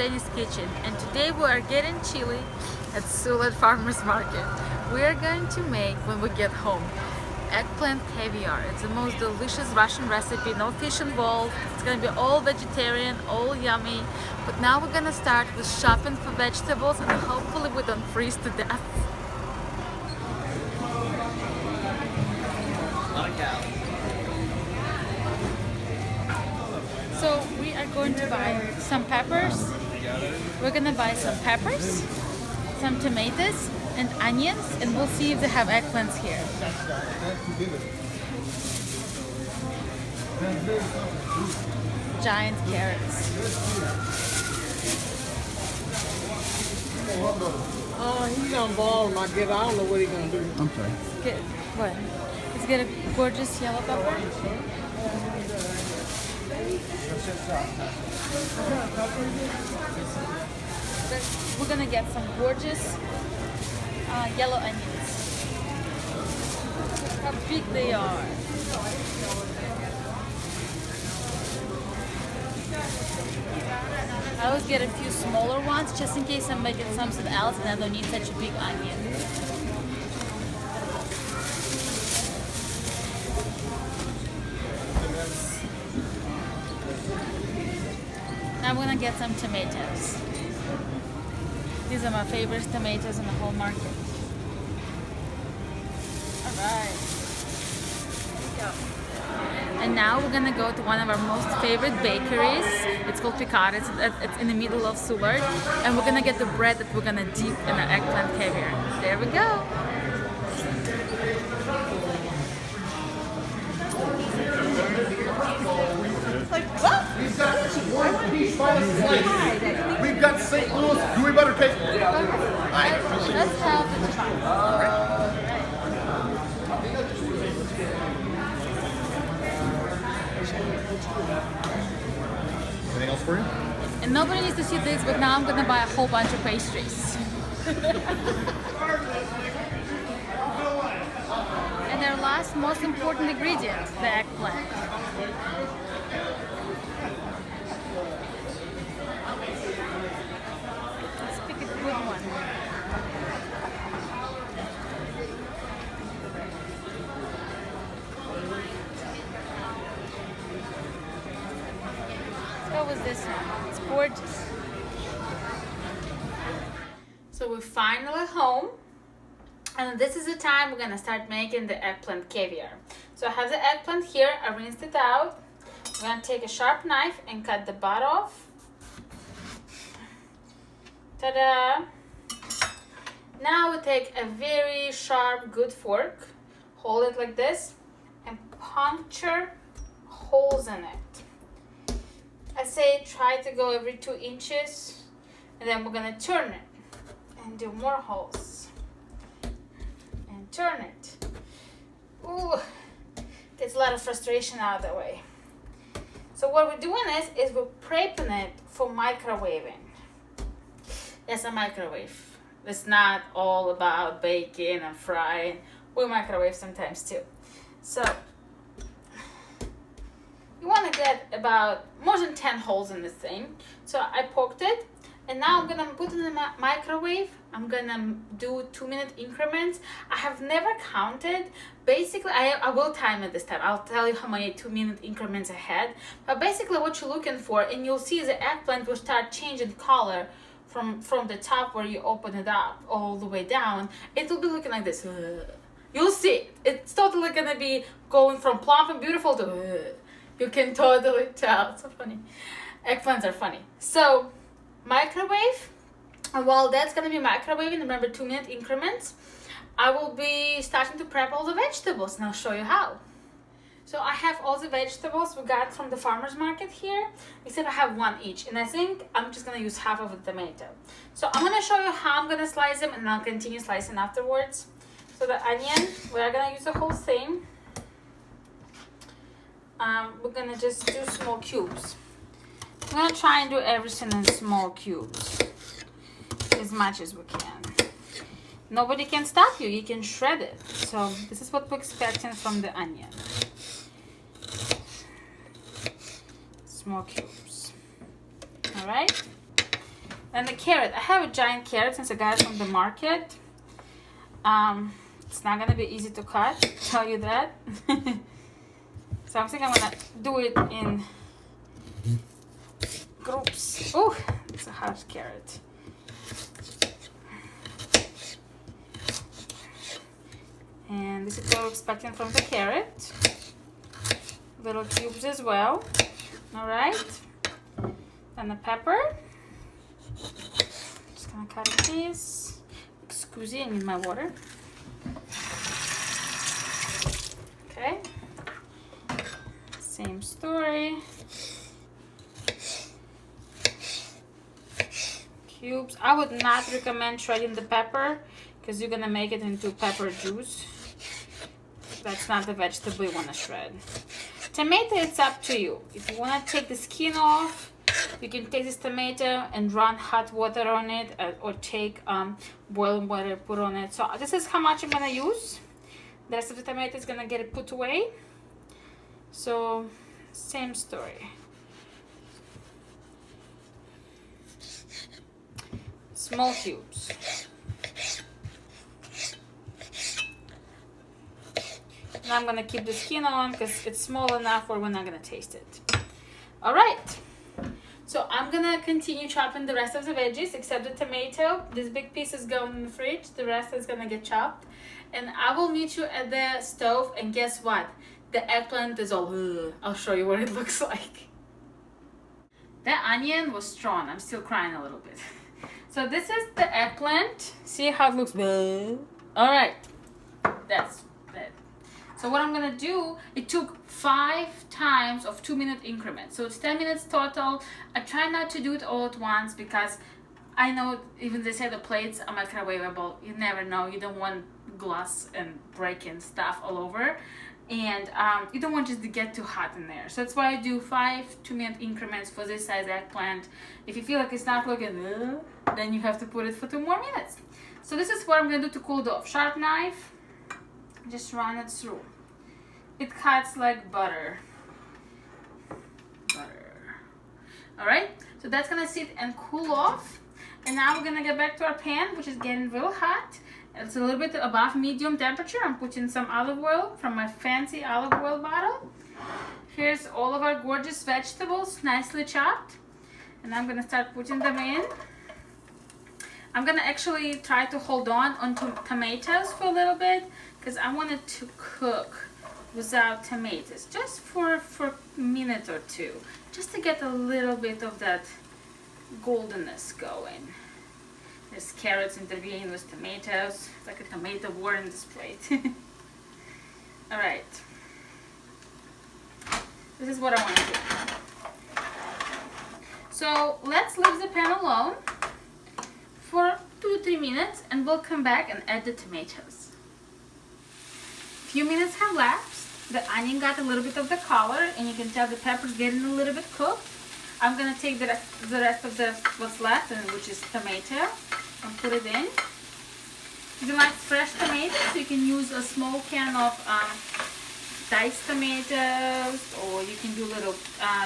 Zhenya's Kitchen, and today we are getting chili at Sulat Farmers Market. We are going to make, when we get home, eggplant caviar. It's the most delicious Russian recipe, no fish involved. It's gonna be all vegetarian, all yummy. But now we're gonna start with shopping for vegetables, and hopefully we don't freeze to death. So we are going to buy some peppers. We're gonna buy some peppers, some tomatoes, and onions, and we'll see if they have eggplants here. Giant carrots. Oh, he's gonna ball my gift. I don't know what he's gonna do. I'm sorry. Get what? Let's get a gorgeous yellow pepper. We're gonna get some gorgeous yellow onions. Look how big they are. I always get a few smaller ones just in case I'm making something else and I don't need such a big onion. Now I'm gonna get some tomatoes. These are my favorite tomatoes in the whole market. Alright. And now we're gonna go to one of our most favorite bakeries. It's called Икра. It's in the middle of Sulat. And we're gonna get the bread that we're gonna dip in the eggplant caviar. There we go. We've got St. Louis gooey butter cake. Let's have the Anything else for you? And nobody needs to see this, but now I'm gonna buy a whole bunch of pastries. And their last most important ingredient, the eggplant. Let's pick a good one. What was this one? It's gorgeous. So we're finally home, and this is the time we're gonna start making the eggplant caviar. So I have the eggplant here, I rinsed it out. We're gonna take a sharp knife and cut the butt off. Ta-da! Now we take a very sharp, good fork, hold it like this, and puncture holes in it. I say try to go every 2 inches, and then we're gonna turn it and do more holes and turn it. Ooh, gets a lot of frustration out of the way. So what we're doing is we're prepping it for microwaving. Yes, a microwave. It's not all about baking and frying. We microwave sometimes too. So you want to get about more than 10 holes in this thing. So I poked it, and now I'm gonna put it in the microwave. I'm gonna do 2-minute increments. I have never counted. Basically, I will time it this time. I'll tell you how many 2-minute increments I had. But basically what you're looking for, and you'll see the eggplant will start changing color from the top where you open it up all the way down. It will be looking like this. You'll see. It's totally gonna be going from plump and beautiful to you can totally tell. It's so funny. Eggplants are funny. So microwave, and while that's gonna be microwaving, remember 2-minute increments, I will be starting to prep all the vegetables, and I'll show you how. So I have all the vegetables we got from the farmer's market here, except I have one each, and I think I'm just gonna use half of the tomato. So I'm gonna show you how I'm gonna slice them, and I'll continue slicing afterwards. So the onion, we are gonna use the whole thing. We're gonna just do small cubes. I'm gonna try and do everything in small cubes as much as we can. Nobody can stop you, you can shred it. So this is what we're expecting from the onion. Small cubes. All right. And the carrot. I have a giant carrot since I got it from the market. It's not gonna be easy to cut, tell you that. So I think I'm gonna do it in groups. Oh, it's a hard carrot. And this is what we're expecting from the carrot. Little cubes as well. All right. And the pepper. Just gonna cut a piece. Excuse me, I need my water. Okay. Same story. Cubes. I would not recommend shredding the pepper because you're gonna make it into pepper juice. That's not the vegetable you want to shred. Tomato, it's up to you. If you want to take the skin off, you can take this tomato and run hot water on it, or take boiling water, put on it. So this is how much I'm gonna use. The rest of the tomato is gonna get it put away. So same story. Small cubes. Now I'm gonna keep the skin on because it's small enough where we're not gonna taste it. All right, so I'm gonna continue chopping the rest of the veggies except the tomato. This big piece is going in the fridge. The rest is gonna get chopped. And I will meet you at the stove, and guess what? The eggplant is all, I'll show you what it looks like. The onion was strong. I'm still crying a little bit. So this is the eggplant. See how it looks? All right, that's it. So what I'm gonna do, it took 5 times of 2-minute increments. So it's 10 minutes total. I try not to do it all at once because I know even they say the plates are microwavable. You never know. You don't want glass and breaking stuff all over. And you don't want just to get too hot in there. So that's why I do 5 2-minute increments for this size eggplant. If you feel like it's not looking, then you have to put it for 2 more minutes. So this is what I'm gonna do to cool it off. Sharp knife, just run it through. It cuts like butter. All right, so that's gonna sit and cool off. And now we're gonna get back to our pan, which is getting real hot. It's a little bit above medium temperature. I'm putting some olive oil from my fancy olive oil bottle. Here's all of our gorgeous vegetables, nicely chopped. And I'm gonna start putting them in. I'm gonna actually try to hold on to tomatoes for a little bit because I want it to cook without tomatoes, just for a minute or two, just to get a little bit of that goldenness going. There's carrots intervening with tomatoes. It's like a tomato war in this plate. All right. This is what I want to do. So let's leave the pan alone for 2 to 3 minutes and we'll come back and add the tomatoes. A few minutes have lapsed. The onion got a little bit of the color and you can tell the pepper's getting a little bit cooked. I'm gonna take the rest of what's left, which is tomato, and put it in. If you like fresh tomatoes, you can use a small can of diced tomatoes, or you can do little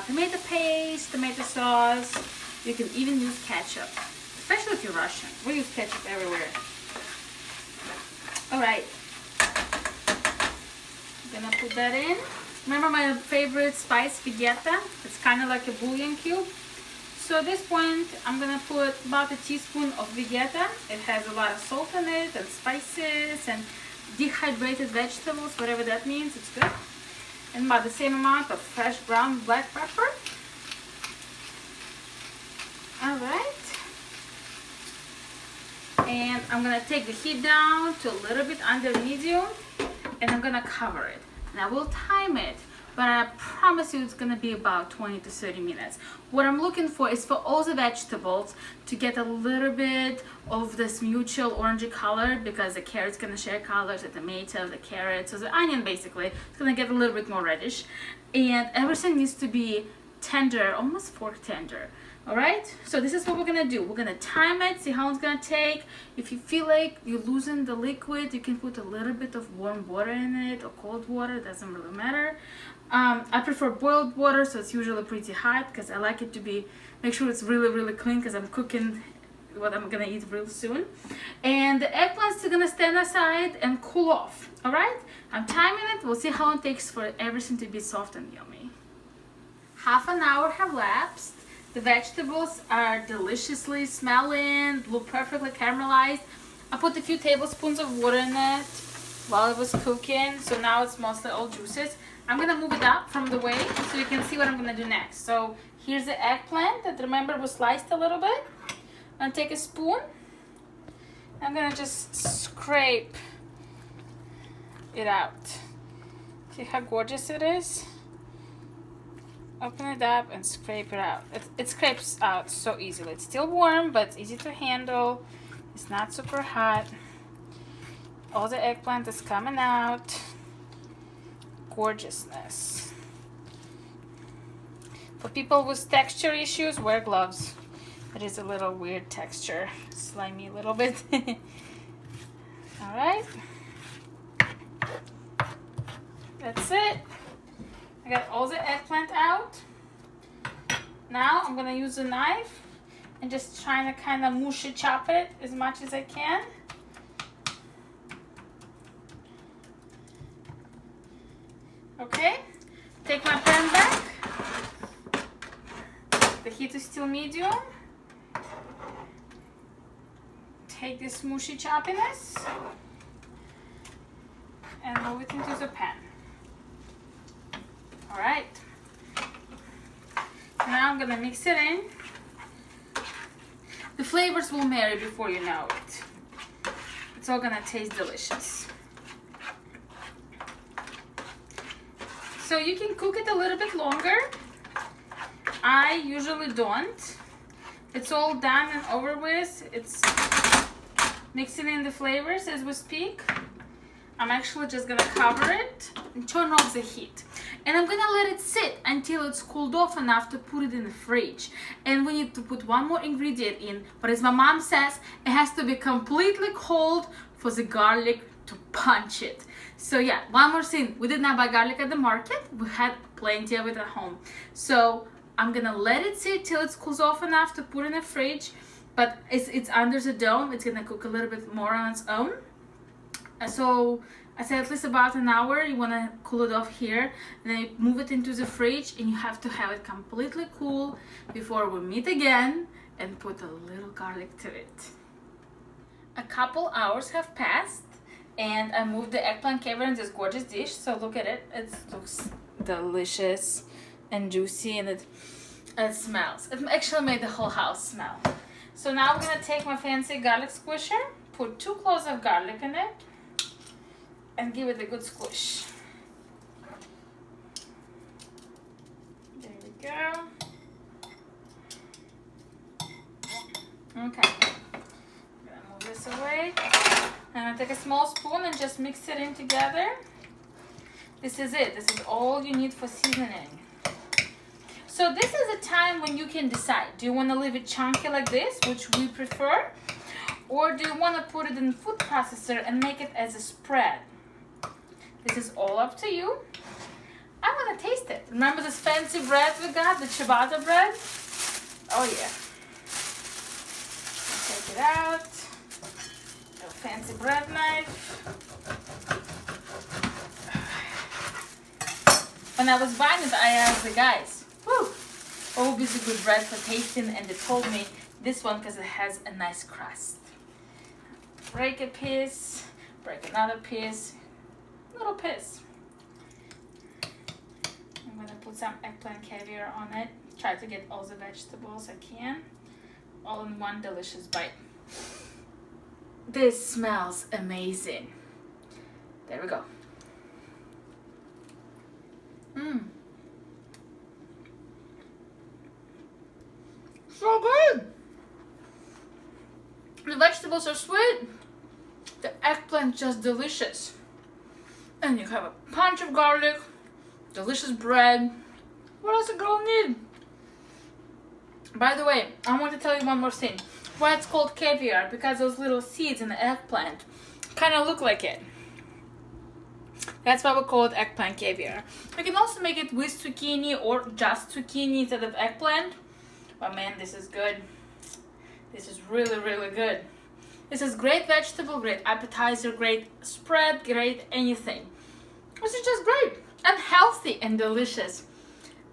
tomato paste, tomato sauce. You can even use ketchup, especially if you're Russian. We use ketchup everywhere. All right, I'm gonna put that in. Remember my favorite spice, vegeta? It's kind of like a bouillon cube. So at this point, I'm gonna put about a teaspoon of vegeta. It has a lot of salt in it, and spices, and dehydrated vegetables, whatever that means, it's good. And about the same amount of fresh ground black pepper. All right. And I'm gonna take the heat down to a little bit under medium, and I'm gonna cover it. And I will time it, but I promise you it's gonna be about 20 to 30 minutes. What I'm looking for is for all the vegetables to get a little bit of this mutual orangey color, because the carrot's gonna share colors, the tomato, the carrot, so the onion basically is gonna get a little bit more reddish. And everything needs to be tender, almost fork tender. All right, so this is what we're gonna do. We're gonna time it, see how long it's gonna take. If you feel like you're losing the liquid, you can put a little bit of warm water in it, or cold water, doesn't really matter. I prefer boiled water, so it's usually pretty hot because I like it to be, make sure it's really, really clean, because I'm cooking what I'm gonna eat real soon. And the eggplants are gonna stand aside and cool off. All right, I'm timing it. We'll see how long it takes for everything to be soft and yummy. Half an hour have lapsed. The vegetables are deliciously smelling, look perfectly caramelized. I put a few tablespoons of water in it while it was cooking, so now it's mostly all juices. I'm gonna move it up from the way so you can see what I'm gonna do next. So here's the eggplant that, remember, was sliced a little bit. I'm gonna take a spoon. I'm gonna just scrape it out. See how gorgeous it is? Open it up and scrape it out. It scrapes out so easily. It's still warm, but it's easy to handle. It's not super hot. All the eggplant is coming out. Gorgeousness. For people with texture issues, wear gloves. It is a little weird texture. Slimy a little bit. Alright. That's it. I got all the eggplant out. Now I'm gonna use a knife and just trying to kind of mushy chop it as much as I can. Okay, take my pan back. The heat is still medium. Take this mushy choppiness and move it into the pan. All right, now I'm gonna mix it in. The flavors will marry before you know it. It's all gonna taste delicious. So you can cook it a little bit longer. I usually don't. It's all done and over with. It's mixing in the flavors as we speak. I'm actually just gonna cover it and turn off the heat. And I'm gonna let it sit until it's cooled off enough to put it in the fridge. And we need to put one more ingredient in, but as my mom says, it has to be completely cold for the garlic to punch it. So yeah, one more thing. We did not buy garlic at the market. We had plenty of it at home. So I'm gonna let it sit till it cools off enough to put in the fridge. But it's under the dome. It's gonna cook a little bit more on its own. So I said at least about an hour. You want to cool it off here, and then you move it into the fridge, and you have to have it completely cool before we meet again and put a little garlic to it. A couple hours have passed, and I moved the eggplant caviar in this gorgeous dish. So look at it. It looks delicious and juicy, and it smells. It actually made the whole house smell. So now I'm gonna take my fancy garlic squisher, put 2 cloves of garlic in it, and give it a good squish. There we go. Okay. I'm gonna move this away. I'm gonna take a small spoon and just mix it in together. This is it. This is all you need for seasoning. So this is a time when you can decide. Do you want to leave it chunky like this, which we prefer? Or do you want to put it in the food processor and make it as a spread? This is all up to you. I want to taste it. Remember this fancy bread we got, the ciabatta bread? Oh yeah. Take it out. A fancy bread knife. When I was buying it, I asked the guys, what would be the good bread for tasting? And they told me this one because it has a nice crust. Break a piece, break another piece. Little piece. I'm gonna put some eggplant caviar on it. Try to get all the vegetables I can, all in one delicious bite. This smells amazing. There we go. So good. The vegetables are sweet. The eggplant just delicious. And you have a punch of garlic, delicious bread. What else a girl need? By the way, I want to tell you one more thing. Why it's called caviar? Because those little seeds in the eggplant kind of look like it. That's why we call it eggplant caviar. You can also make it with zucchini or just zucchini instead of eggplant. But man, this is good. This is really, really good. This is great vegetable, great appetizer, great spread, great anything. This is just great and healthy and delicious.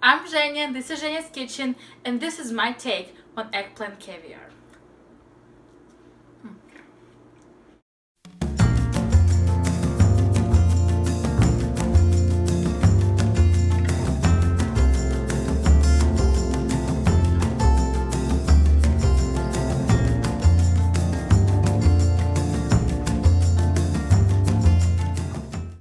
I'm Zhenya, this is Zhenya's Kitchen, and this is my take on eggplant caviar.